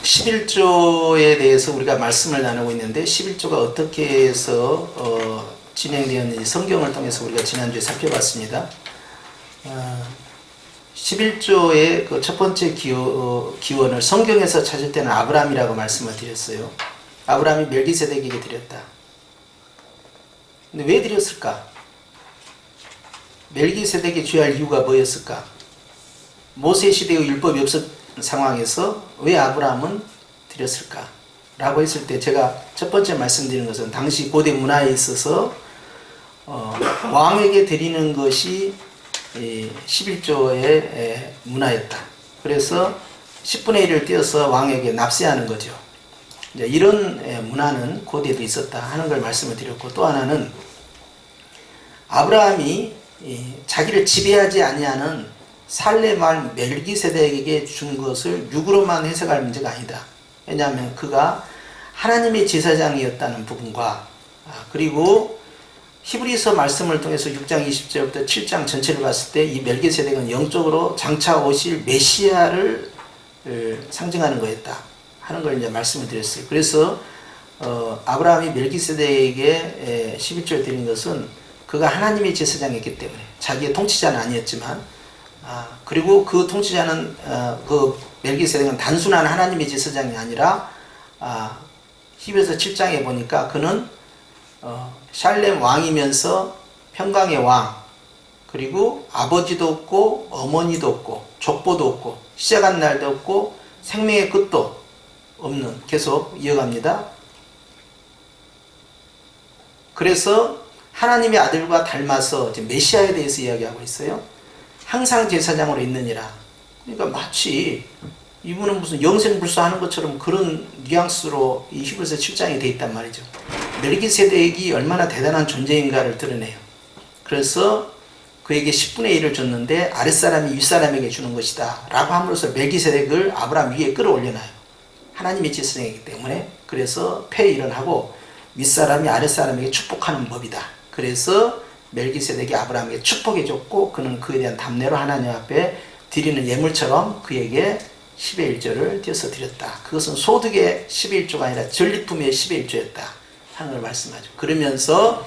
11조에 대해서 우리가 말씀을 나누고 있는데 11조가 어떻게 해서 진행되었는지 성경을 통해서 우리가 지난주에 살펴봤습니다. 11조의 그 첫 번째 기원을 성경에서 찾을 때는 아브라함이라고 말씀을 드렸어요. 아브라함이 멜기세덱에게 드렸다. 근데 왜 드렸을까? 멜기세덱에 취할 이유가 뭐였을까? 모세 시대의 율법이 없었던 상황에서 왜 아브라함은 드렸을까? 라고 했을 때 제가 첫 번째 말씀드리는 것은 당시 고대 문화에 있어서 왕에게 드리는 것이 11조의 문화였다. 그래서 10분의 1을 떼어서 왕에게 납세하는 거죠. 이제 이런 문화는 고대에도 있었다 하는 걸 말씀을 드렸고, 또 하나는 아브라함이 자기를 지배하지 아니하는 살레만 멜기세덱에게 준 것을 육으로만 해석할 문제가 아니다. 왜냐하면 그가 하나님의 제사장이었다는 부분과 그리고 히브리서 말씀을 통해서 6장 20절부터 7장 전체를 봤을 때 이 멜기세덱은 영적으로 장차 오실 메시아를 상징하는 거였다 하는 걸 이제 말씀을 드렸어요. 그래서 아브라함이 멜기세덱에게 11조를 드린 것은 그가 하나님의 제사장이었기 때문에, 자기의 통치자는 아니었지만, 그리고 그 통치자는 그 멜기세덱은 단순한 하나님의 제사장이 아니라 히브리서 7장에 보니까 그는 샬렘 왕이면서 평강의 왕, 그리고 아버지도 없고 어머니도 없고 족보도 없고 시작한 날도 없고 생명의 끝도 없는, 계속 이어갑니다. 그래서 하나님의 아들과 닮아서 지금 메시아에 대해서 이야기하고 있어요. 항상 제사장으로 있느니라. 그러니까 마치 이분은 무슨 영생불사하는 것처럼 그런 뉘앙스로 이 히브리서 7장이 되어 있단 말이죠. 멜기세덱이 얼마나 대단한 존재인가를 드러내요. 그래서 그에게 10분의 1을 줬는데 아랫사람이 윗사람에게 주는 것이다 라고 함으로써 멜기세덱을 아브라함 위에 끌어올려놔요. 하나님의 제사장이기 때문에. 그래서 폐일을 윗사람이 아랫사람에게 축복하는 법이다. 그래서 멜기세덱이 아브라함에게 축복해줬고, 그는 그에 대한 답례로 하나님 앞에 드리는 예물처럼 그에게 10의 1조를 띄어서 드렸다. 그것은 소득의 10의 1조가 아니라 전리품의 10의 1조였다 하는 걸 말씀하죠. 그러면서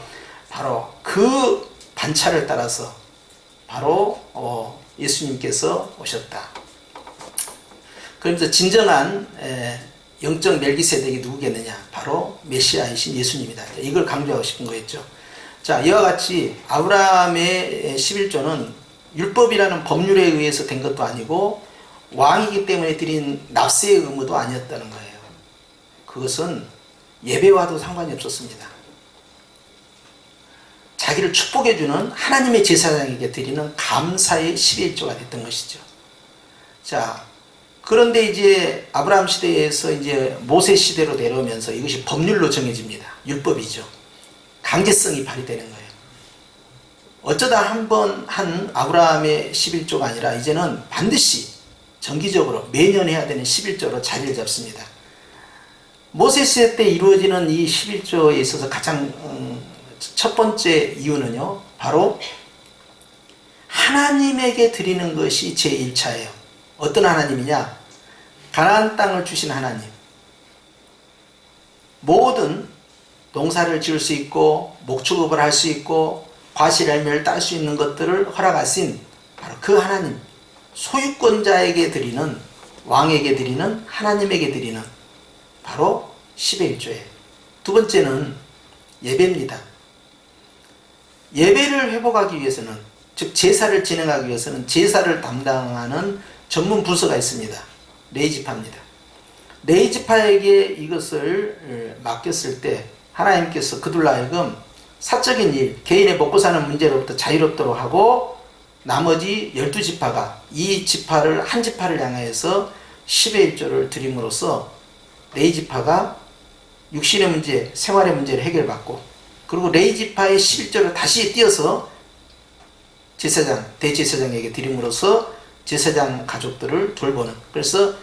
바로 그 반차를 따라서 바로 예수님께서 오셨다. 그러면서 진정한 영적 멜기세덱이 누구겠느냐? 바로 메시아이신 예수님이다. 이걸 강조하고 싶은 거였죠. 자, 이와 같이 아브라함의 11조는 율법이라는 법률에 의해서 된 것도 아니고 왕이기 때문에 드린 납세의 의무도 아니었다는 거예요. 그것은 예배와도 상관이 없었습니다. 자기를 축복해주는 하나님의 제사장에게 드리는 감사의 11조가 됐던 것이죠. 자, 그런데 이제 아브라함 시대에서 이제 모세 시대로 내려오면서 이것이 법률로 정해집니다. 율법이죠. 강제성이 발휘되는 거예요. 어쩌다 한 번 한 아브라함의 11조가 아니라 이제는 반드시 정기적으로 매년 해야 되는 11조로 자리를 잡습니다. 모세 시대 때 이루어지는 이 11조에 있어서 가장 첫 번째 이유는요, 바로 하나님에게 드리는 것이 제1차예요. 어떤 하나님이냐? 가나안 땅을 주신 하나님. 모든 농사를 지을 수 있고 목축업을 할 수 있고 과실열매를 딸 수 있는 것들을 허락하신 바로 그 하나님, 소유권자에게 드리는, 왕에게 드리는, 하나님에게 드리는 바로 10의 1조예요. 두 번째는 예배입니다. 예배를 회복하기 위해서는, 즉 제사를 진행하기 위해서는 제사를 담당하는 전문 부서가 있습니다. 레위지파입니다. 레위지파에게 이것을 맡겼을 때 하나님께서 그들로 하여금 사적인 일, 개인의 먹고 사는 문제로부터 자유롭도록 하고, 나머지 12지파가 이 지파를, 한 지파를 향해서 10의 1조를 드림으로써 레위지파가 육신의 문제, 생활의 문제를 해결받고, 그리고 레위지파의 11조를 다시 띄어서 제사장, 대제사장에게 드림으로써 제사장 가족들을 돌보는, 그래서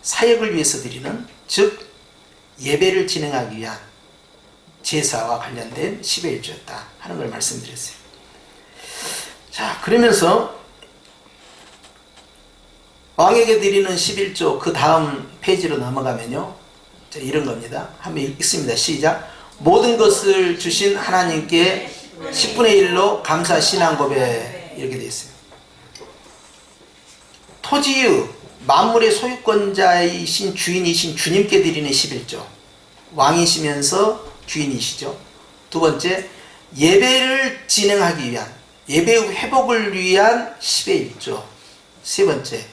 사역을 위해서 드리는, 즉 예배를 진행하기 위한 제사와 관련된 10의 1조였다 하는 걸 말씀드렸어요. 자, 그러면서 왕에게 드리는 11조 그 다음 페이지로 넘어가면요. 자, 이런 겁니다. 한번 읽습니다. 시작. 모든 것을 주신 하나님께 10분의 1로 감사 신앙 고백 이렇게 되어 있어요. 토지의 만물의 소유권자이신 주인이신 주님께 드리는 11조. 왕이시면서 주인이시죠. 두 번째, 예배를 진행하기 위한 예배의 회복을 위한 10의 1조. 세 번째,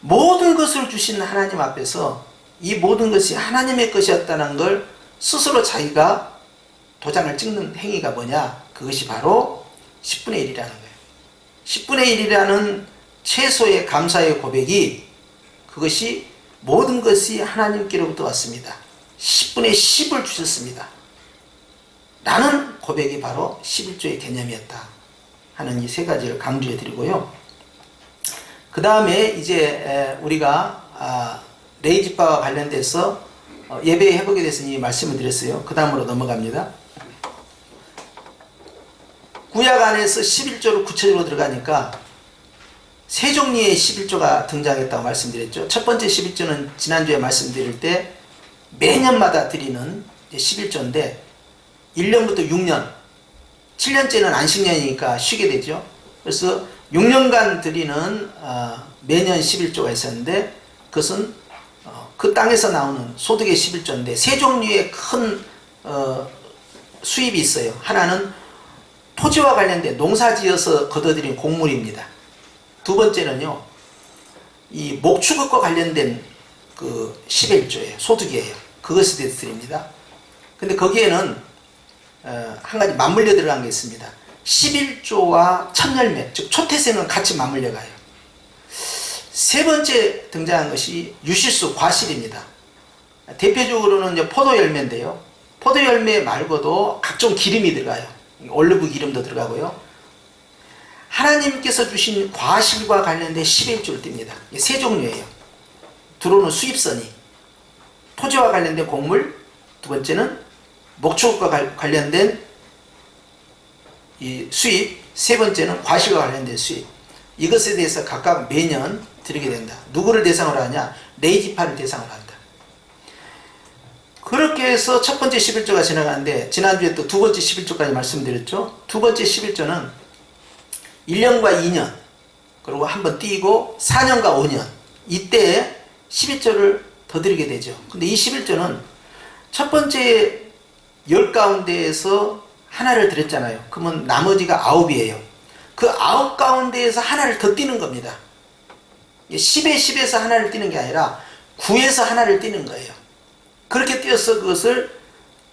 모든 것을 주신 하나님 앞에서 이 모든 것이 하나님의 것이었다는 걸 스스로 자기가 도장을 찍는 행위가 뭐냐? 그것이 바로 10분의 1이라는 거예요. 10분의 1이라는 최소의 감사의 고백이 그것이 모든 것이 하나님께로부터 왔습니다. 10분의 10을 주셨습니다. 라는 고백이 바로 11조의 개념이었다 하는 이 세 가지를 강조해 드리고요. 그 다음에 이제 우리가 레위지파와 관련돼서 예배 회복에 대해서 이미 말씀을 드렸어요. 그 다음으로 넘어갑니다. 구약 안에서 11조로 구체적으로 들어가니까 세 종류의 11조가 등장했다고 말씀드렸죠. 첫 번째 11조는 지난주에 말씀드릴 때 매년마다 드리는 11조인데 1년부터 6년, 7년째는 안식년이니까 쉬게 되죠. 그래서 6년간 드리는 매년 11조가 있었는데 그것은 그 땅에서 나오는 소득의 11조인데 세 종류의 큰 수입이 있어요. 하나는 토지와 관련된 농사지어서 거둬들인 곡물입니다. 두 번째는요, 이 목축업과 관련된 그 10의 1조예요. 소득이에요. 그것에 대해서 드립니다. 근데 거기에는 한 가지 맞물려 들어간 게 있습니다. 11조와 첫열매, 즉 초태생은 같이 맞물려 가요. 세 번째 등장한 것이 유실수, 과실입니다. 대표적으로는 이제 포도열매인데요. 포도열매 말고도 각종 기름이 들어가요. 올리브 기름도 들어가고요. 하나님께서 주신 과실과 관련된 11조를 띱니다. 세 종류예요. 들어오는 수입선이 토지와 관련된 곡물, 두 번째는 목축과 관련된 이 수입, 세 번째는 과실과 관련된 수입. 이것에 대해서 각각 매년 드리게 된다. 누구를 대상으로 하냐? 레위지파를 대상으로 한다. 그렇게 해서 첫 번째 11조가 지나가는데 지난주에 또 두 번째 11조까지 말씀드렸죠. 두 번째 11조는 1년과 2년 그리고 한번 띄고 4년과 5년 이때 11조를 더 드리게 되죠. 근데 이 11조는 첫 번째 10 가운데에서 하나를 드렸잖아요. 그러면 나머지가 9이에요. 그 9 가운데에서 하나를 더 띄는 겁니다. 10에 10에서 하나를 띄는 게 아니라 9에서 하나를 띄는 거예요. 그렇게 띄어서 그것을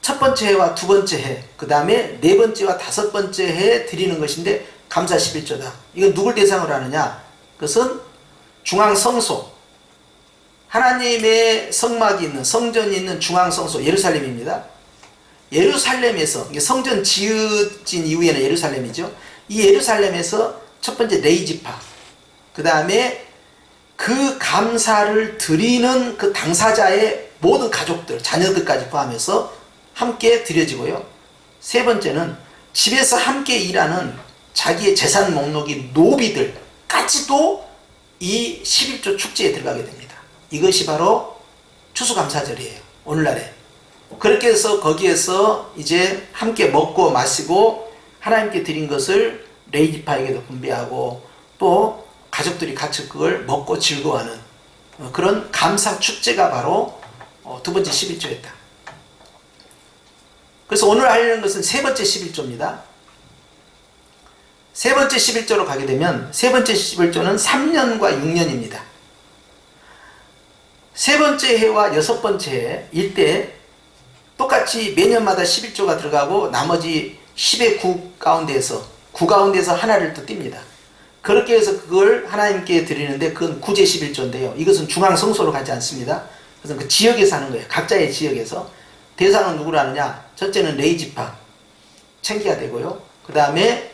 첫 번째 해와 두 번째 해, 그 다음에 네 번째와 다섯 번째 해에 드리는 것인데 감사 11조다. 이건 누굴 대상으로 하느냐? 그것은 중앙성소, 하나님의 성막이 있는, 성전이 있는 중앙성소 예루살렘입니다. 예루살렘에서, 성전 지어진 이후에는 예루살렘이죠. 이 예루살렘에서 첫 번째 레위지파, 그 다음에 그 감사를 드리는 그 당사자의 모든 가족들, 자녀들까지 포함해서 함께 드려지고요. 세 번째는 집에서 함께 일하는 자기의 재산 목록이 노비들까지도 이 11조 축제에 들어가게 됩니다. 이것이 바로 추수감사절이에요. 오늘날에. 그렇게 해서 거기에서 이제 함께 먹고 마시고 하나님께 드린 것을 레위지파에게도 분배하고 또 가족들이 같이 그걸 먹고 즐거워하는 그런 감사 축제가 바로 두 번째 11조였다. 그래서 오늘 하려는 것은 세 번째 11조입니다. 세 번째 11조로 가게 되면 세 번째 11조는 3년과 6년입니다. 세 번째 해와 여섯 번째 해 이때 똑같이 매년마다 11조가 들어가고 나머지 10의 9 가운데에서 하나를 또 띱니다. 그렇게 해서 그걸 하나님께 드리는데 그건 구제 11조인데요. 이것은 중앙성소로 가지 않습니다. 그래서 그 지역에서 하는 거예요. 각자의 지역에서. 대상은 누구로 하느냐? 첫째는 레위지파 챙겨야 되고요. 그 다음에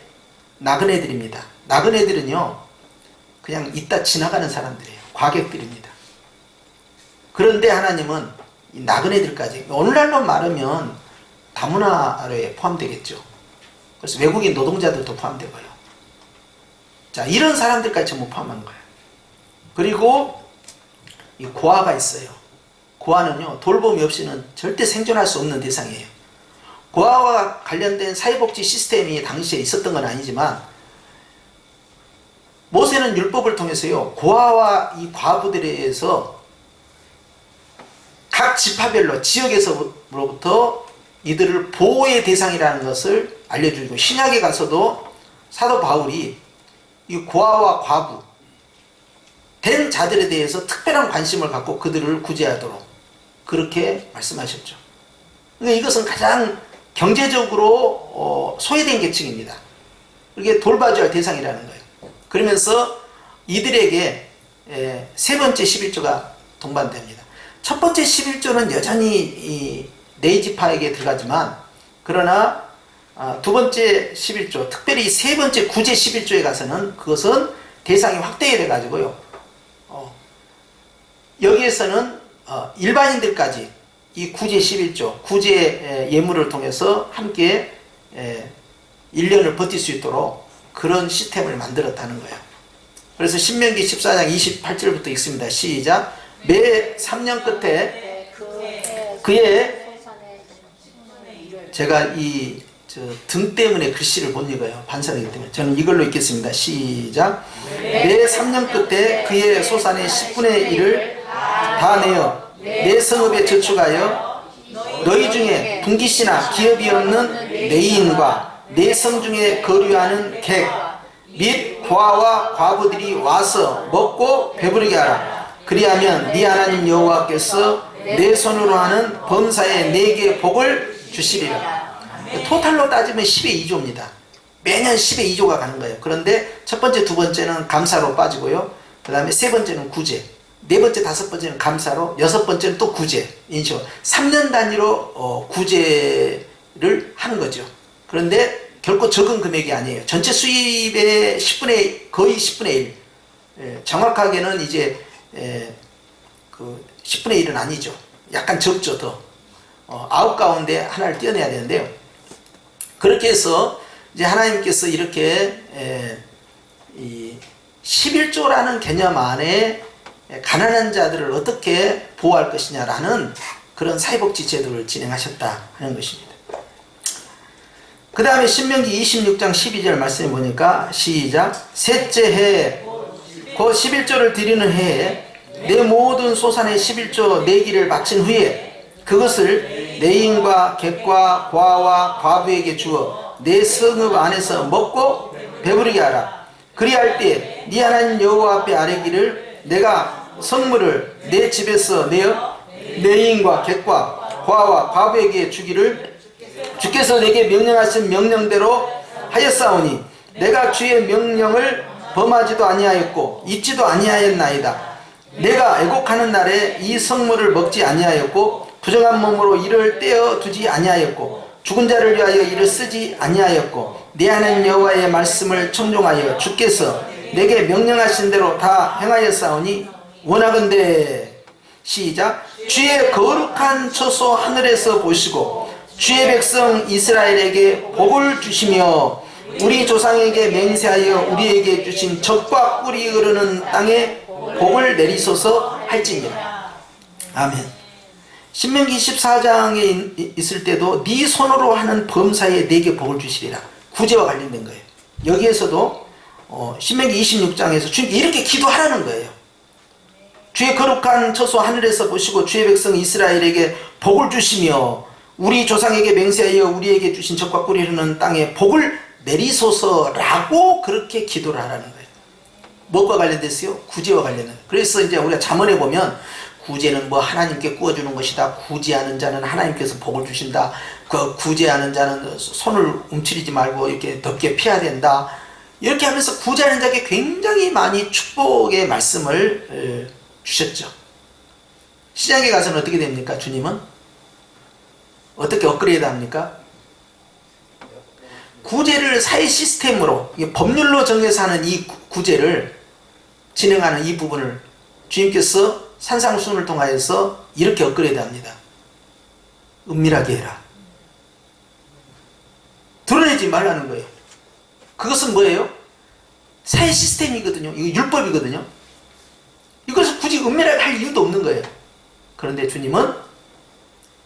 나그네들입니다. 나그네들은요 그냥 있다 지나가는 사람들이에요. 과객들입니다. 그런데 하나님은 이 나그네들까지, 오늘날로 말하면 다문화에 포함되겠죠. 그래서 외국인 노동자들도 포함되고요. 자, 이런 사람들까지 전부 포함한 거예요. 그리고 이 고아가 있어요. 고아는요, 돌봄이 없이는 절대 생존할 수 없는 대상이에요. 고아와 관련된 사회복지 시스템이 당시에 있었던 건 아니지만 모세는 율법을 통해서요, 고아와 이 과부들에 의해서 각 지파별로 지역에서부터 이들을 보호의 대상이라는 것을 알려주고, 신약에 가서도 사도 바울이 이 고아와 과부 된 자들에 대해서 특별한 관심을 갖고 그들을 구제하도록 그렇게 말씀하셨죠. 그러니까 이것은 가장 경제적으로 소외된 계층입니다. 이게 돌봐줘야 할 대상이라는 거예요. 그러면서 이들에게 세 번째 11조가 동반됩니다. 첫 번째 11조는 여전히 이 네이지파에게 들어가지만, 그러나 두 번째 11조, 특별히 세 번째 구제 11조에 가서는 그것은 대상이 확대돼 가지고요, 여기에서는 일반인들까지 이 구제 11조, 구제 예물을 통해서 함께 1년을 버틸 수 있도록 그런 시스템을 만들었다는 거예요. 그래서 신명기 14장 28절부터 읽습니다. 시작. 매 3년 끝에 그의, 제가 이 등 때문에 글씨를 못 읽어요. 반사되기 때문에. 저는 이걸로 읽겠습니다. 시작. 매 3년 끝에 그의 소산의 10분의 1을 다 내어 내 성읍에 저축하여 너희 중에 분깃이나 기업이 없는 레위인과 내 성 중에 거류하는 객 및 고아와 과부들이 와서 먹고 배부르게 하라. 그리하면 네 하나님 여호와께서 내 손으로 하는 범사에 내게 복을 주시리라. 토탈로 따지면 10의 2조입니다. 매년 10의 2조가 가는 거예요. 그런데 첫 번째, 두 번째는 감사로 빠지고요. 그 다음에 세 번째는 구제, 네 번째, 다섯 번째는 감사로, 여섯 번째는 또 구제, 인식으로 3년 단위로 구제를 하는 거죠. 그런데 결코 적은 금액이 아니에요. 전체 수입의 10분의, 거의 10분의 1. 정확하게는 이제 그 10분의 1은 아니죠. 약간 적죠, 더. 9 가운데 하나를 떼어내야 되는데요. 그렇게 해서 이제 하나님께서 이렇게 이 11조라는 개념 안에 가난한 자들을 어떻게 보호할 것이냐라는 그런 사회복지 제도를 진행하셨다 하는 것입니다. 그 다음에 신명기 26장 12절 말씀해 보니까 시작. 셋째 해 그 11조를 드리는 해에 내 모든 소산의 11조 내기를 마친 후에 그것을 레인과 객과 고아와 과부에게 주어 내 성읍 안에서 먹고 배부르게 하라. 그리할 때 네 하나님 여호와 앞에 아뢰기를 내가 성물을 내 집에서 내어 레인과 객과 고아와 과부에게 주기를 주께서 내게 명령하신 명령대로 하였사오니 내가 주의 명령을 범하지도 아니하였고 잊지도 아니하였나이다. 내가 애곡하는 날에 이 성물을 먹지 아니하였고 부정한 몸으로 이를 떼어 두지 아니하였고 죽은 자를 위하여 이를 쓰지 아니하였고 내 하나님 여호와의 말씀을 청종하여 주께서 내게 명령하신 대로 다 행하였사오니 원하건대 시작. 주의 거룩한 처소 하늘에서 보시고 주의 백성 이스라엘에게 복을 주시며 우리 조상에게 맹세하여 우리에게 주신 젖과 꿀이 흐르는 땅에 복을 내리소서 할지니라. 아멘. 신명기 14장에 있을 때도 네 손으로 하는 범사에 내게 복을 주시리라. 구제와 관련된 거예요. 여기에서도 신명기 26장에서 주님께 이렇게 기도하라는 거예요. 주의 거룩한 처소 하늘에서 보시고 주의 백성 이스라엘에게 복을 주시며 우리 조상에게 맹세하여 우리에게 주신 젖과 꿀이 흐르는 땅에 복을 내리소서라고 그렇게 기도를 하라는 거예요. 무엇과 관련됐어요? 구제와 관련된. 그래서 이제 우리가 잠언에 보면 구제는 뭐 하나님께 구워주는 것이다. 구제하는 자는 하나님께서 복을 주신다. 그 구제하는 자는 손을 움츠리지 말고 이렇게 덮게 피해야 된다. 이렇게 하면서 구제하는 자에게 굉장히 많이 축복의 말씀을 주셨죠. 시장에 가서는 어떻게 됩니까? 주님은 어떻게 업그레이드 합니까? 구제를 사회 시스템으로 법률로 정해서 하는 이 구제를 진행하는 이 부분을 주님께서 산상순을 통하여서 이렇게 업그레이드 합니다. 은밀하게 해라. 드러내지 말라는 거예요. 그것은 뭐예요? 사회 시스템이거든요. 이거 율법이거든요. 굳이 은밀하게 할 이유도 없는 거예요. 그런데 주님은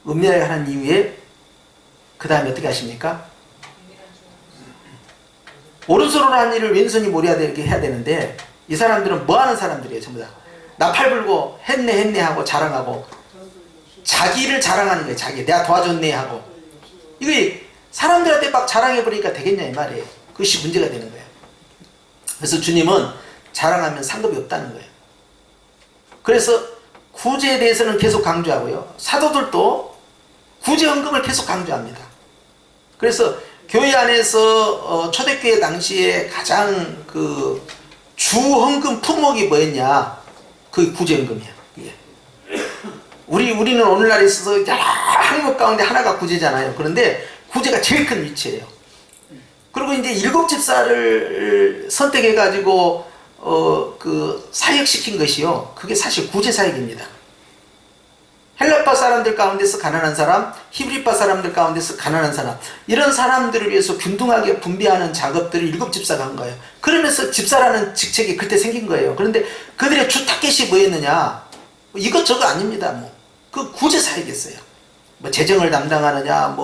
은밀하게 하는 이유에 그 다음에 어떻게 하십니까? 오른손으로 하는 일을 왼손이 모르게 해야 되는데 이 사람들은 뭐 하는 사람들이에요? 전부 다 나팔 불고 했네 하고 자랑하고 자기를 자랑하는 거예요. 자기 내가 도와줬네 하고. 이게 사람들한테 막 자랑해버리니까 되겠냐 이 말이에요. 그것이 문제가 되는 거예요. 그래서 주님은 자랑하면 상급이 없다는 거예요. 그래서 구제에 대해서는 계속 강조하고요. 사도들도 구제 헌금을 계속 강조합니다. 그래서 교회 안에서 초대교회 당시에 가장 그 주 헌금 품목이 뭐였냐? 그게 구제 헌금이야. 예. 우리는 오늘날에 있어서 여러 항목 가운데 하나가 구제잖아요. 그런데 구제가 제일 큰 위치예요. 그리고 이제 7 집사를 선택해가지고 그 사역시킨 것이요. 그게 사실 구제 사역입니다. 헬라파 사람들 가운데서 가난한 사람, 히브리파 사람들 가운데서 가난한 사람, 이런 사람들을 위해서 균등하게 분배하는 작업들을 7 집사가 한 거예요. 그러면서 집사라는 직책이 그때 생긴 거예요. 그런데 그들의 주 타겟이 뭐였느냐? 이것저것 아닙니다. 그 구제 사역이었어요. 재정을 담당하느냐,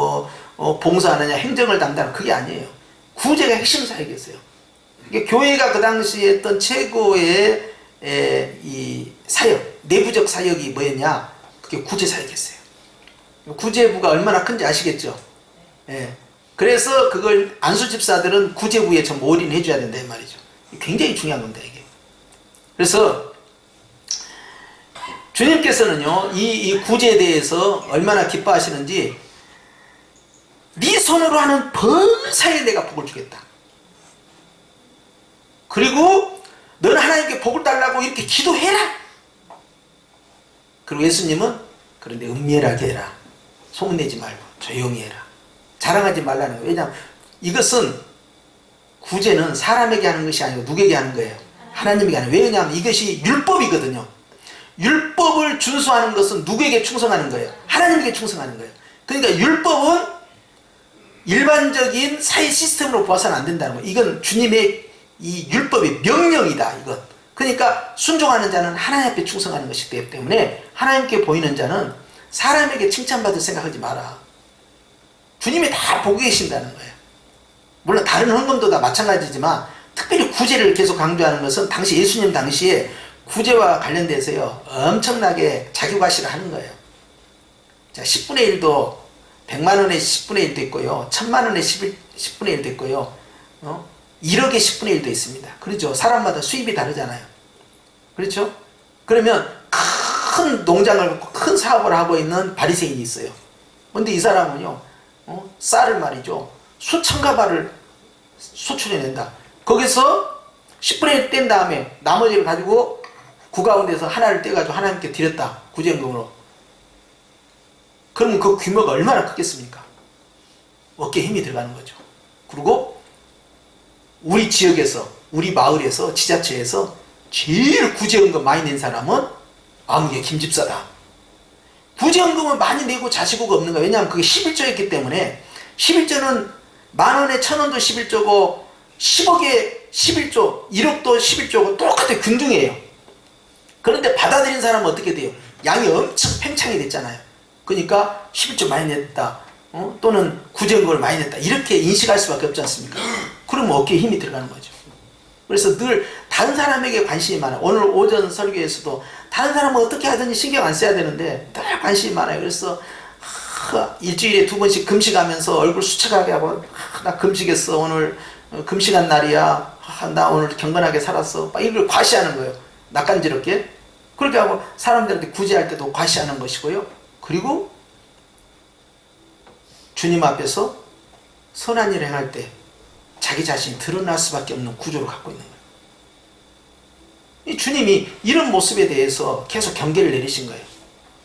봉사하느냐, 행정을 담당하느냐, 그게 아니에요. 구제가 핵심 사역이었어요. 교회가 그 당시에 했던 최고의 이 사역, 내부적 사역이 뭐였냐? 그게 구제 사역이었어요. 구제부가 얼마나 큰지 아시겠죠? 예. 그래서 그걸 안수 집사들은 구제부에 좀 올인해 줘야 된다 이 말이죠. 굉장히 중요한 겁니다 이게. 그래서 주님께서는요 이 구제에 대해서 얼마나 기뻐하시는지, 네 손으로 하는 범사에 내가 복을 주겠다. 그리고 너는 하나님께 복을 달라고 이렇게 기도해라. 그리고 예수님은 그런데 은밀하게 해라. 소문내지 말고 조용히 해라. 자랑하지 말라는 거예요. 왜냐하면 이것은 구제는 사람에게 하는 것이 아니고 누구에게 하는 거예요? 하나님에게 하는 거예요. 왜냐하면 이것이 율법이거든요. 율법을 준수하는 것은 누구에게 충성하는 거예요? 하나님에게 충성하는 거예요. 그러니까 율법은 일반적인 사회 시스템으로 봐서는 안 된다는 거예요. 이건 주님의 이 율법의 명령이다. 이건. 그러니까 순종하는 자는 하나님 앞에 충성하는 것이기 때문에 하나님께 보이는 자는 사람에게 칭찬받을 생각하지 마라. 주님이 다 보고 계신다는 거예요. 물론 다른 헌금도 다 마찬가지지만 특별히 구제를 계속 강조하는 것은 당시 예수님 당시에 구제와 관련돼서요 엄청나게 자기과시를 하는 거예요. 자, 10분의 1도 100만 원의 10분의 1도 있고요, 1000만 원의 10분의 1도 있고요, 1억의 10분의 1도 있습니다. 그렇죠? 사람마다 수입이 다르잖아요. 그렇죠? 그러면 큰 농장을, 큰 사업을 하고 있는 바리새인이 있어요. 근데 이 사람은요, 쌀을 말이죠, 수천 가발을 수출해낸다. 거기서 10분의 1 뗀 다음에 나머지를 가지고 그 가운데서 하나를 떼가지고 하나님께 드렸다. 구제헌금으로. 그러면 그 규모가 얼마나 크겠습니까? 어깨에 힘이 들어가는 거죠. 그리고 우리 지역에서, 우리 마을에서, 지자체에서 제일 구제헌금 많이 낸 사람은 아무개 김집사다. 구제헌금은 많이 내고 자시고가 없는 거야. 왜냐하면 그게 11조였기 때문에. 11조는 10,000원에 1,000원도 11조고 10억에 11조, 1억도 11조고 똑같아. 균등해요. 그런데 받아들인 사람은 어떻게 돼요? 양이 엄청 팽창이 됐잖아요. 그러니까 11조 많이 냈다, 또는 구제헌금을 많이 냈다, 이렇게 인식할 수밖에 없지 않습니까? 그러면 어깨에 힘이 들어가는 거죠. 그래서 늘 다른 사람에게 관심이 많아요. 오늘 오전 설교에서도 다른 사람은 어떻게 하든지 신경 안 써야 되는데 늘 관심이 많아요. 그래서 일주일에 2번씩 금식하면서 얼굴 수척하게 하고, 나 금식했어, 오늘 금식한 날이야, 나 오늘 경건하게 살았어, 이걸 과시하는 거예요. 낯간지럽게. 그렇게 하고 사람들한테 구제할 때도 과시하는 것이고요. 그리고 주님 앞에서 선한 일을 행할 때 자기 자신이 드러날 수밖에 없는 구조를 갖고 있는 거예요. 이 주님이 이런 모습에 대해서 계속 경계를 내리신 거예요.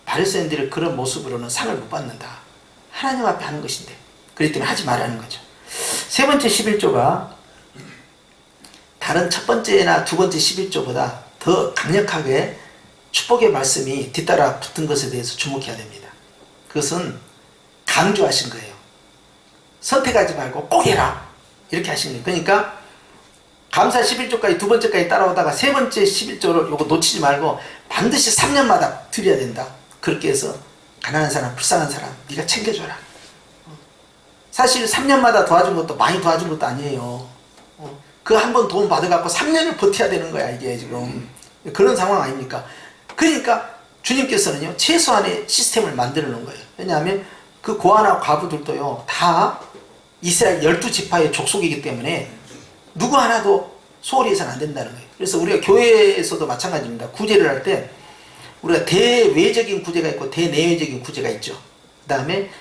바리새인들의 그런 모습으로는 상을 못 받는다. 하나님 앞에 하는 것인데. 그렇기 때문에 하지 말라는 거죠. 세 번째 11조가 다른 첫 번째나 두 번째 11조보다 더 강력하게 축복의 말씀이 뒤따라 붙은 것에 대해서 주목해야 됩니다. 그것은 강조하신 거예요. 선택하지 말고 꼭 해라, 이렇게 하신 거예요. 그러니까 감사 11조까지 두 번째까지 따라오다가 세 번째 11조를 요거 놓치지 말고 반드시 3년마다 드려야 된다. 그렇게 해서 가난한 사람, 불쌍한 사람 네가 챙겨줘라. 사실 3년마다 도와준 것도 많이 도와준 것도 아니에요. 그 한 번 돈 받아갖고 3년을 버텨야 되는 거야 이게 지금. 그런 상황 아닙니까? 그러니까 주님께서는요 최소한의 시스템을 만들어 놓은 거예요. 왜냐하면 그 고아나 과부들도요 다 이스라엘 12지파의 족속이기 때문에 누구 하나도 소홀히 해서는 안 된다는 거예요. 그래서 우리가 교회에서도 마찬가지입니다. 구제를 할 때 우리가 대외적인 구제가 있고 대내외적인 구제가 있죠. 그 다음에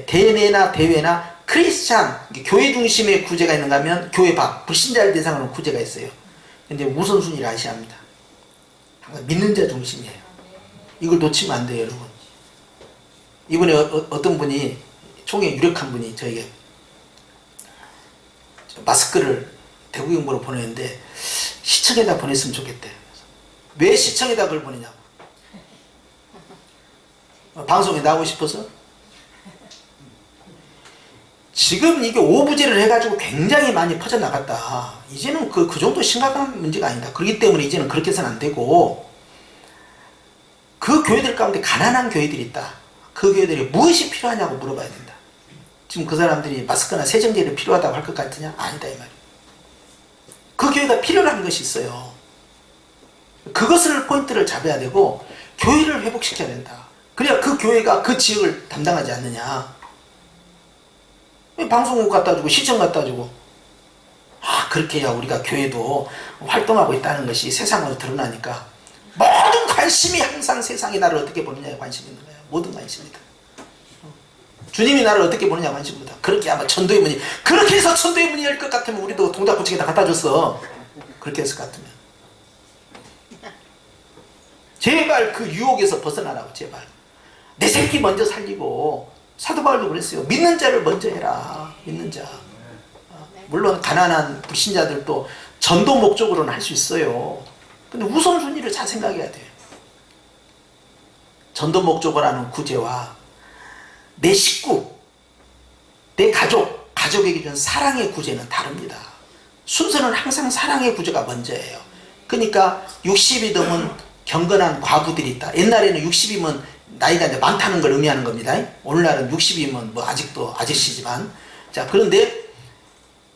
대내나 대외나 크리스찬 교회 중심의 구제가 있는가 하면 교회 밖 불신자를 대상으로 구제가 있어요. 근데 우선순위를 아셔야 합니다. 항상 믿는 자 중심이에요. 이걸 놓치면 안 돼요 여러분. 이번에 어떤 분이 총회 유력한 분이 저에게 마스크를 대구경보로 보내는데 시청에다 보냈으면 좋겠대. 왜 시청에다 그걸 보내냐고. 방송에 나오고 싶어서? 지금 이게 오부제를 해가지고 굉장히 많이 퍼져나갔다. 이제는 그 정도 심각한 문제가 아니다. 그렇기 때문에 이제는 그렇게 해서는 안 되고 그 교회들 가운데 가난한 교회들이 있다. 그 교회들이 무엇이 필요하냐고 물어봐야 된다. 지금 그 사람들이 마스크나 세정제를 필요하다고 할 것 같으냐? 아니다 이 말이에요. 그 교회가 필요한 것이 있어요. 그것을 포인트를 잡아야 되고 교회를 회복시켜야 된다. 그래야 그 교회가 그 지역을 담당하지 않느냐. 방송국 갖다 주고 시청 갖다 주고 그렇게 해야 우리가 교회도 활동하고 있다는 것이 세상으로 드러나니까 모든 관심이 항상 세상이 나를 어떻게 보느냐에 관심이 있는 거예요. 모든 관심이다. 주님이 나를 어떻게 보느냐 관심보다. 그렇게 아마 천도의 문이 그렇게 해서 천도의 문이 열 것 같으면 우리도 동작구치에다 갖다 줬어. 그렇게 했을 것 같으면 제발 그 유혹에서 벗어나라고. 제발 내 새끼 먼저 살리고. 사도 바울도 그랬어요. 믿는 자를 먼저 해라. 믿는 자. 물론 가난한 불신자들도 전도 목적으로는 할 수 있어요. 근데 우선순위를 잘 생각해야 돼요. 전도 목적으로 하는 구제와 내 식구, 내 가족에게 주는 사랑의 구제는 다릅니다. 순서는 항상 사랑의 구제가 먼저예요. 그러니까 60이 넘은 경건한 과부들이 있다. 옛날에는 60이면 나이가 이제 많다는 걸 의미하는 겁니다. 오늘날은 60이면 뭐 아직도 아저씨지만. 자, 그런데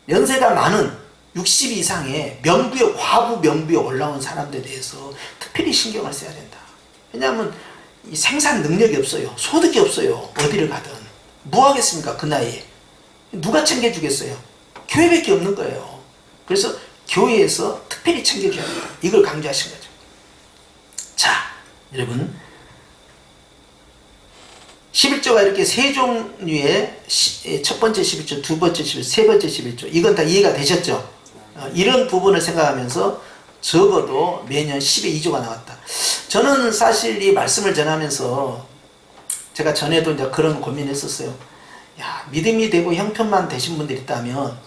연세가 많은 60 이상의 명부에, 과부 명부에 올라온 사람들에 대해서 특별히 신경을 써야 된다. 왜냐하면 이 생산 능력이 없어요. 소득이 없어요. 어디를 가든. 뭐 하겠습니까? 그 나이에. 누가 챙겨주겠어요? 교회밖에 없는 거예요. 그래서 교회에서 특별히 챙겨줘야 된다. 이걸 강조하신 거죠. 자, 여러분. 11조가 이렇게 세 종류의 첫 번째 11조, 두 번째 11조, 세 번째 11조. 이건 다 이해가 되셨죠? 이런 부분을 생각하면서 적어도 매년 10의 2조가 나왔다. 저는 사실 이 말씀을 전하면서 제가 전에도 이제 그런 고민했었어요. 야, 믿음이 되고 형편만 되신 분들이 있다면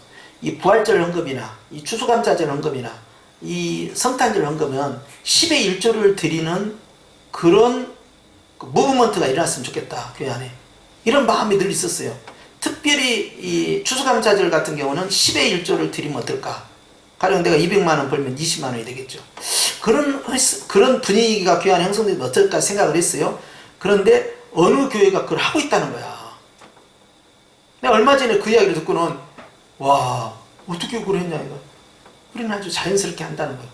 이 부활절 헌금이나 이 추수감사절 헌금이나 이 성탄절 헌금은 10의 1조를 드리는 그런 무브먼트가 일어났으면 좋겠다. 교회 안에. 이런 마음이 늘 있었어요. 특별히 이 추수감사절 같은 경우는 10의 1조를 드리면 어떨까? 가령 내가 200만원 벌면 20만원이 되겠죠. 그런 분위기가 교회 안에 형성되면 어떨까 생각을 했어요. 그런데 어느 교회가 그걸 하고 있다는 거야. 내가 얼마 전에 그 이야기를 듣고는 와, 어떻게 그걸 했냐 이거. 우리는 아주 자연스럽게 한다는 거예요.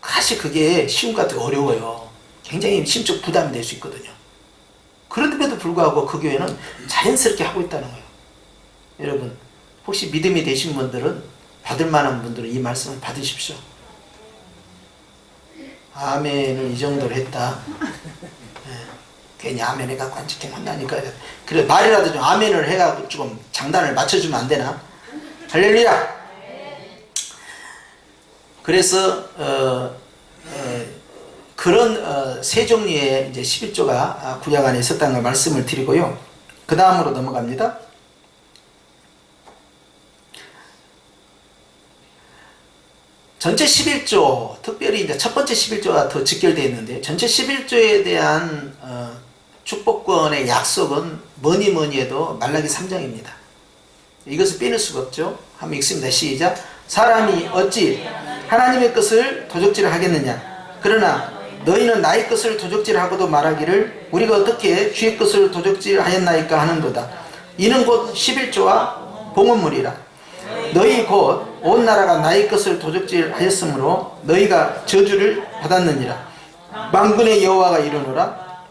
사실 그게 쉬운 것 같아요. 어려워요. 굉장히 심적 부담이 될 수 있거든요. 그런데도 불구하고 그 교회는 자연스럽게 하고 있다는 거예요. 여러분, 혹시 믿음이 되신 분들은, 받을 만한 분들은 이 말씀을 받으십시오. 아멘을 이 정도로 했다. 네. 괜히 아멘 해갖고 안 지키면 혼나니까. 그래, 말이라도 좀 아멘을 해갖고 조금 장단을 맞춰주면 안 되나? 할렐루야! 그래서, 그런 세 종류의 이제 11조가 구약 안에 있었다는 걸 말씀을 드리고요. 그 다음으로 넘어갑니다. 전체 11조, 특별히 이제 첫 번째 11조가 더 직결되어 있는데, 전체 11조에 대한 축복권의 약속은 뭐니 해도 말라기 3장입니다. 이것을 빼놓을 수가 없죠. 한번 읽습니다. 시작. 사람이 어찌 하나님의 것을 도적질 하겠느냐. 그러나 너희는 나의 것을 도적질하고도 말하기를 우리가 어떻게 주의 것을 도적질하였나이까 하는도다. 이는 곧 11조와 봉헌물이라. 너희 곧 온 나라가 나의 것을 도적질하였으므로 너희가 저주를 받았느니라. 만군의 여호와가 이르노라.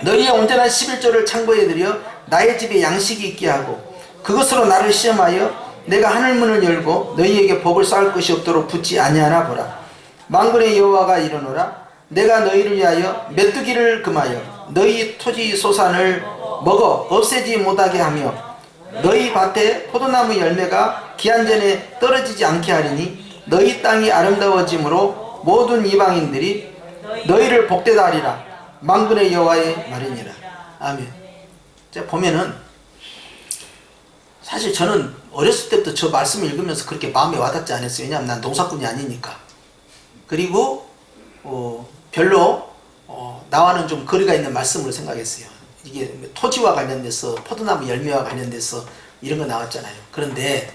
너희의 온전한 11조를 창고에 들여 나의 집에 양식이 있게 하고 그것으로 나를 시험하여 내가 하늘문을 열고 너희에게 복을 쌓을 것이 없도록 붙지 아니하나 보라. 만군의 여호와가 이르노라. 내가 너희를 위하여 메뚜기를 금하여 너희 토지 소산을 먹어 없애지 못하게 하며 너희 밭에 포도나무 열매가 기한전에 떨어지지 않게 하리니 너희 땅이 아름다워짐으로 모든 이방인들이 너희를 복되다 하리라. 만군의 여호와의 말이니라. 아멘. 자, 보면은 사실 저는 어렸을 때부터 저 말씀을 읽으면서 그렇게 마음에 와닿지 않았어요. 왜냐하면 난 농사꾼이 아니니까. 그리고 별로 나와는 좀 거리가 있는 말씀으로 생각했어요. 이게 토지와 관련돼서 포도나무 열매와 관련돼서 이런 거 나왔잖아요. 그런데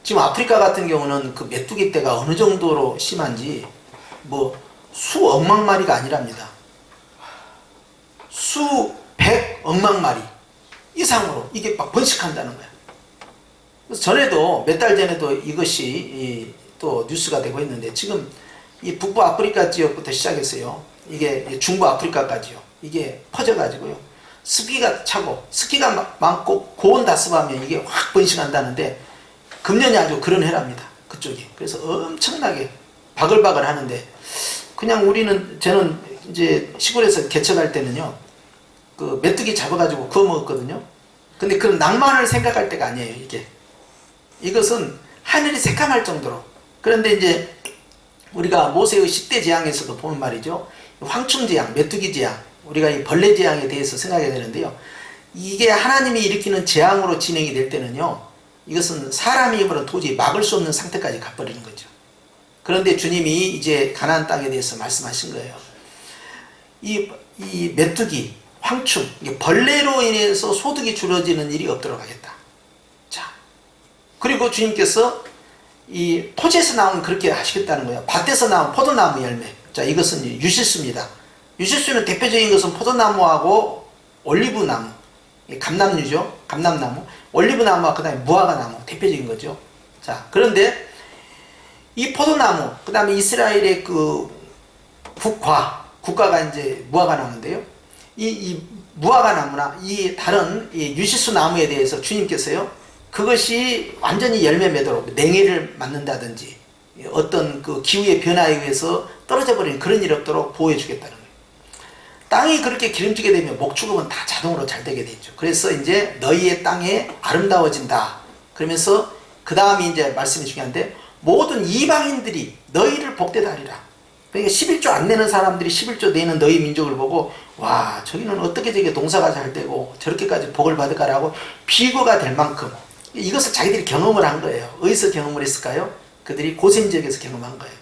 지금 아프리카 같은 경우는 그 메뚜기 떼가 어느 정도로 심한지 뭐 수억만 마리가 아니랍니다. 수백억만 마리 이상으로 이게 막 번식한다는 거야. 그래서 전에도 몇 달 전에도 이것이 또 뉴스가 되고 있는데 지금 이 북부 아프리카 지역부터 시작했어요. 이게 중부 아프리카까지요. 이게 퍼져가지고요. 습기가 차고 습기가 많고 고온 다습하면 이게 확 번식한다는데 금년이 아주 그런 해랍니다. 그쪽이. 그래서 엄청나게 바글바글 하는데 그냥 저는 이제 시골에서 개척할 때는요. 그 메뚜기 잡아가지고 구워 먹었거든요. 근데 그런 낭만을 생각할 때가 아니에요. 이것은 하늘이 새까말 정도로. 그런데 이제 우리가 모세의 10대 재앙에서도 보면 말이죠. 황충 재앙, 메뚜기 재앙, 우리가 이 벌레 재앙에 대해서 생각해야 되는데요. 이게 하나님이 일으키는 재앙으로 진행이 될 때는요. 이것은 사람의 힘으로 도저히 막을 수 없는 상태까지 가버리는 거죠. 그런데 주님이 이제 가나안 땅에 대해서 말씀하신 거예요. 이 메뚜기, 황충, 벌레로 인해서 소득이 줄어지는 일이 없도록 하겠다. 자, 그리고 주님께서 이 토지에서 나온 그렇게 하시겠다는 거예요. 밭에서 나온 포도나무 열매. 자, 이것은 유실수입니다. 유실수는 대표적인 것은 포도나무하고 올리브나무, 감람류죠. 감람나무, 올리브나무와 그 다음에 무화과나무 대표적인 거죠. 자, 그런데 이 포도나무, 그 다음에 이스라엘의 그 국가가 이제 무화과나무인데요. 이 무화과나무나 이 다른 이 유실수 나무에 대해서 주님께서요, 그것이 완전히 열매 맺도록 냉해를 맞는다든지 어떤 그 기후의 변화에 의해서 떨어져 버리는 그런 일이 없도록 보호해 주겠다는 거예요. 땅이 그렇게 기름지게 되면 목축업은 다 자동으로 잘 되게 되죠. 그래서 이제 너희의 땅에 아름다워진다. 그러면서 그 다음에 이제 말씀이 중요한데 모든 이방인들이 너희를 복되다 하리라. 그러니까 11조 안 내는 사람들이 11조 내는 너희 민족을 보고 와, 저기는 어떻게 저게 농사가 잘 되고 저렇게까지 복을 받을까라고 비교가 될 만큼 이것을 자기들이 경험을 한 거예요. 어디서 경험을 했을까요? 그들이 고센 지역에서 경험한 거예요.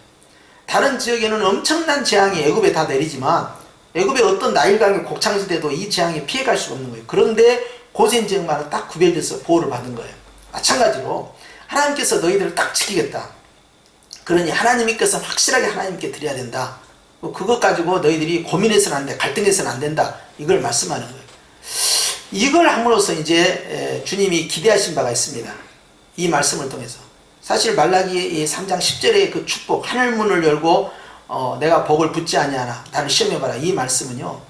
다른 지역에는 엄청난 재앙이 애굽에 다 내리지만 애굽의 어떤 나일강의 곡창지대도 이 재앙에 피해갈 수가 없는 거예요. 그런데 고센 지역만은 딱 구별돼서 보호를 받은 거예요. 마찬가지로 하나님께서 너희들을 딱 지키겠다. 그러니 하나님께서 확실하게 하나님께 드려야 된다. 그것 가지고 너희들이 고민해서는 안 돼, 갈등해서는 안 된다. 이걸 말씀하는 거예요. 이걸 함으로써 이제 주님이 기대하신 바가 있습니다. 이 말씀을 통해서. 사실 말라기 3장 10절의 그 축복, 하늘문을 열고 내가 복을 붙지 아니하나 나를 시험해봐라. 이 말씀은요.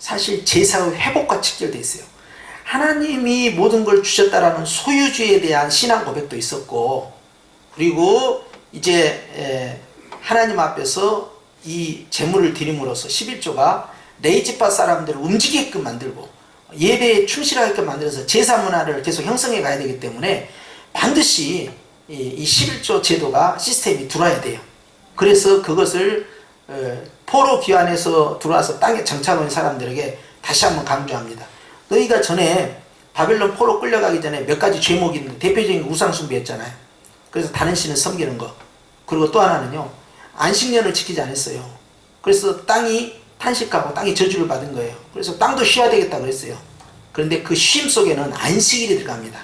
사실 제사의 회복과 직결되어 있어요. 하나님이 모든 걸 주셨다라는 소유주의에 대한 신앙 고백도 있었고 그리고 이제 하나님 앞에서 이 제물을 드림으로써 11조가 레이지파 사람들을 움직이게끔 만들고 예배에 충실하게끔 만들어서 제사 문화를 계속 형성해 가야 되기 때문에 반드시 이 11조 제도가 시스템이 들어와야 돼요. 그래서 그것을 포로 귀환해서 들어와서 땅에 정착한 사람들에게 다시 한번 강조합니다. 너희가 전에 바벨론 포로 끌려가기 전에 몇 가지 죄목이 있는데 대표적인 우상 숭배였잖아요. 그래서 다른 신을 섬기는 거. 그리고 또 하나는요. 안식년을 지키지 않았어요. 그래서 땅이 탄식하고 땅이 저주를 받은 거예요. 그래서 땅도 쉬어야 되겠다 그랬어요. 그런데 그 쉼 속에는 안식일이 들어갑니다.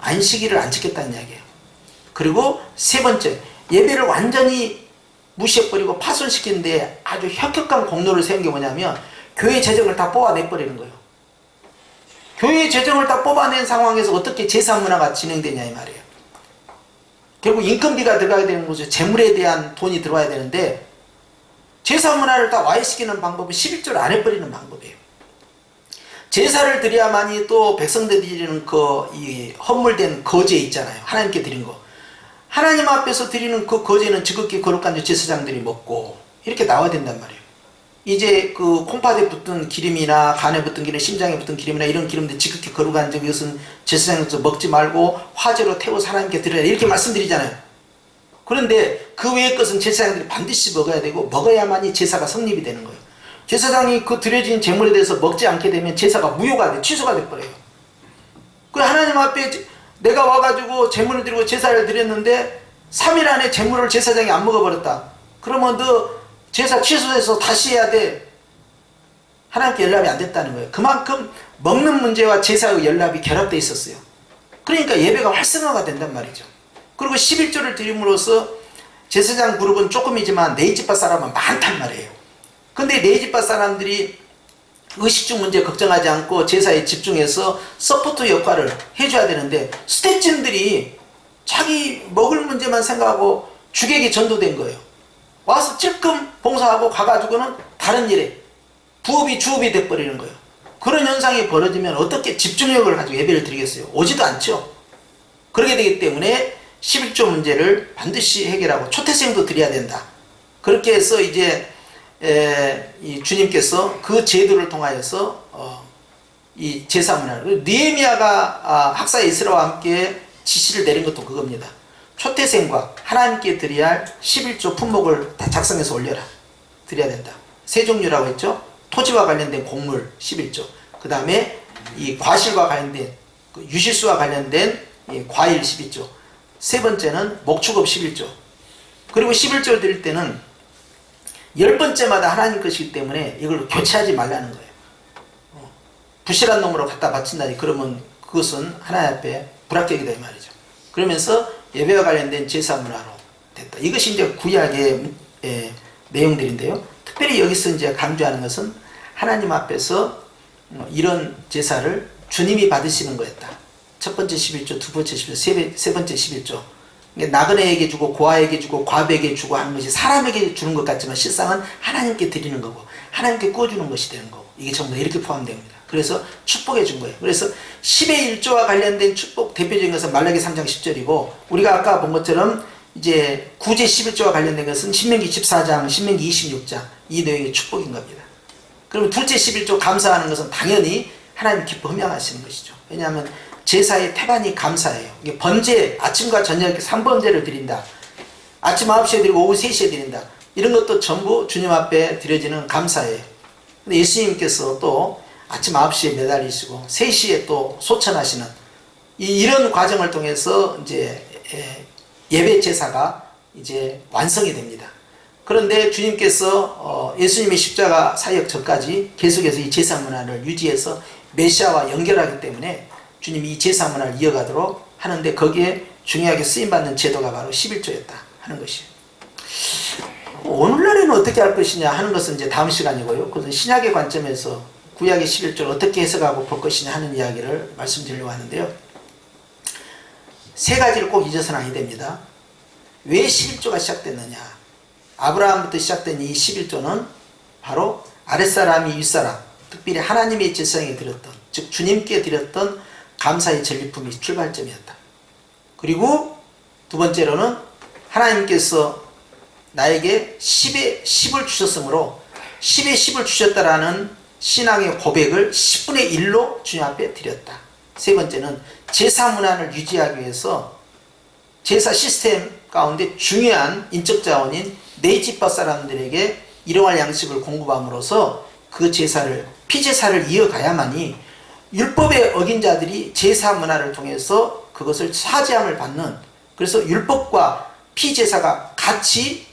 안식일을 안 지켰다는 이야기예요. 그리고 세 번째, 예배를 완전히 무시해버리고 파손시키는데 아주 혁혁한 공로를 세운 게 뭐냐면 교회 재정을 다 뽑아내버리는 거예요. 교회 재정을 다 뽑아낸 상황에서 어떻게 제사 문화가 진행되냐 이 말이에요. 결국 인건비가 들어가야 되는 거죠. 재물에 대한 돈이 들어와야 되는데 제사 문화를 다 와해시키는 방법은 11조를 안 해버리는 방법이에요. 제사를 드려야만이 또 백성들이 드리는 이 헌물된 거제 있잖아요. 하나님께 드린 거. 하나님 앞에서 드리는 그 거제는 지극히 거룩한 제사장들이 먹고 이렇게 나와야 된단 말이에요. 이제 그 콩팥에 붙은 기름이나 간에 붙은 기름, 심장에 붙은 기름이나 이런 기름들 지극히 거룩한 이것은 제사장에서 먹지 말고 화제로 태워서 하나님께 드려야 이렇게 말씀드리잖아요. 그런데 그 외의 것은 제사장들이 반드시 먹어야 되고 먹어야만이 제사가 성립이 되는 거예요. 제사장이 그 드려진 제물에 대해서 먹지 않게 되면 제사가 무효가 돼, 취소가 돼버려요. 그 하나님 앞에 내가 와가지고 제물을 드리고 제사를 드렸는데 3일 안에 제물을 제사장이 안 먹어버렸다. 그러면 너 제사 취소해서 다시 해야 돼. 하나님께 연락이 안 됐다는 거예요. 그만큼 먹는 문제와 제사의 연락이 결합되어 있었어요. 그러니까 예배가 활성화가 된단 말이죠. 그리고 11조를 드림으로써 제사장 그룹은 조금이지만 네이지파 사람은 많단 말이에요. 근데 네이지파 사람들이 의식주 문제 걱정하지 않고 제사에 집중해서 서포트 역할을 해줘야 되는데 스태진들이 자기 먹을 문제만 생각하고 주객이 전도된 거예요. 와서 찔끔 봉사하고 가가지고는 다른 일에 부업이 주업이 돼버리는 거예요. 그런 현상이 벌어지면 어떻게 집중력을 가지고 예배를 드리겠어요? 오지도 않죠. 그렇게 되기 때문에 11조 문제를 반드시 해결하고 초태생도 드려야 된다. 그렇게 해서 이제 이 주님께서 그 제도를 통하여서 이 제사 문화를 느헤미야가 학사 에스라와 함께 지시를 내린 것도 그겁니다. 초태생과 하나님께 드려야 할 11조 품목을 다 작성해서 올려라. 드려야 된다. 세 종류라고 했죠. 토지와 관련된 곡물 11조. 그 다음에 이 과실과 관련된 유실수와 관련된 이 과일 12조. 세 번째는 목축업 11조. 그리고 11조를 드릴 때는 10번째마다 하나님 것이기 때문에 이걸 교체하지 말라는 거예요. 부실한 놈으로 갖다 바친다니 그러면 그것은 하나님 앞에 불합격이다 이 말이죠. 그러면서 예배와 관련된 제사 문화로 됐다. 이것이 이제 구약의 내용들인데요. 특별히 여기서 이제 강조하는 것은 하나님 앞에서 이런 제사를 주님이 받으시는 거였다. 첫 번째 11조, 두 번째 11조, 세 번째 11조. 나그네에게 주고 고아에게 주고 과부에게 주고 하는 것이 사람에게 주는 것 같지만 실상은 하나님께 드리는 거고 하나님께 구워주는 것이 되는 거고 이게 전부 다 이렇게 포함됩니다. 그래서 축복해 준 거예요. 그래서 10의 1조와 관련된 축복 대표적인 것은 말라기 3장 10절이고 우리가 아까 본 것처럼 이제 구제 11조와 관련된 것은 신명기 14장, 신명기 26장 이 내용의 축복인 겁니다. 그럼 둘째 11조 감사하는 것은 당연히 하나님 기뻐 흠양하시는 것이죠. 왜냐하면 제사의 태반이 감사예요. 이게 번제, 아침과 저녁 3번제를 드린다. 아침 9시에 드리고 오후 3시에 드린다. 이런 것도 전부 주님 앞에 드려지는 감사예요. 근데 예수님께서 또 아침 9시에 매달리시고 3시에 또 소천하시는 이런 과정을 통해서 이제 예배 제사가 이제 완성이 됩니다. 그런데 주님께서 예수님의 십자가 사역 전까지 계속해서 이 제사 문화를 유지해서 메시아와 연결하기 때문에 주님이 이 제사 문화를 이어가도록 하는데 거기에 중요하게 쓰임받는 제도가 바로 11조였다 하는 것이에요. 오늘날에는 어떻게 할 것이냐 하는 것은 이제 다음 시간이고요. 그것은 신약의 관점에서 구약의 11조를 어떻게 해석하고 볼 것이냐 하는 이야기를 말씀드리려고 하는데요. 세 가지를 꼭 잊어서는 아니 됩니다. 왜 11조가 시작됐느냐. 아브라함부터 시작된 이 11조는 바로 아랫사람이 윗사람, 특별히 하나님의 제사장에 드렸던, 즉 주님께 드렸던 감사의 전리품이 출발점이었다. 그리고 두 번째로는 하나님께서 나에게 10의 10을 주셨으므로 10의 10을 주셨다라는 신앙의 고백을 10분의 1로 주님 앞에 드렸다. 세 번째는 제사 문화를 유지하기 위해서 제사 시스템 가운데 중요한 인적 자원인 네이지파 사람들에게 일용할 양식을 공급함으로써 그 제사를 피제사를 이어가야만이 율법에 어긴 자들이 제사 문화를 통해서 그것을 사죄함을 받는, 그래서 율법과 피제사가 같이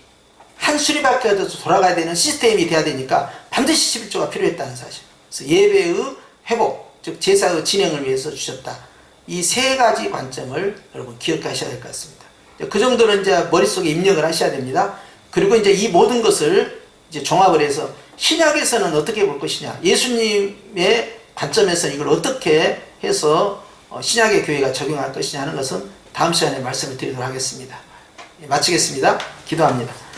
한 수리밖에 얻어서 돌아가야 되는 시스템이 돼야 되니까 반드시 11조가 필요했다는 사실. 그래서 예배의 회복, 즉 제사의 진행을 위해서 주셨다. 이 세 가지 관점을 여러분 기억하셔야 될 것 같습니다. 그 정도는 이제 머릿속에 입력을 하셔야 됩니다. 그리고 이제 이 모든 것을 이제 종합을 해서 신약에서는 어떻게 볼 것이냐, 예수님의 관점에서 이걸 어떻게 해서 신약의 교회가 적용할 것이냐 하는 것은 다음 시간에 말씀을 드리도록 하겠습니다. 마치겠습니다. 기도합니다.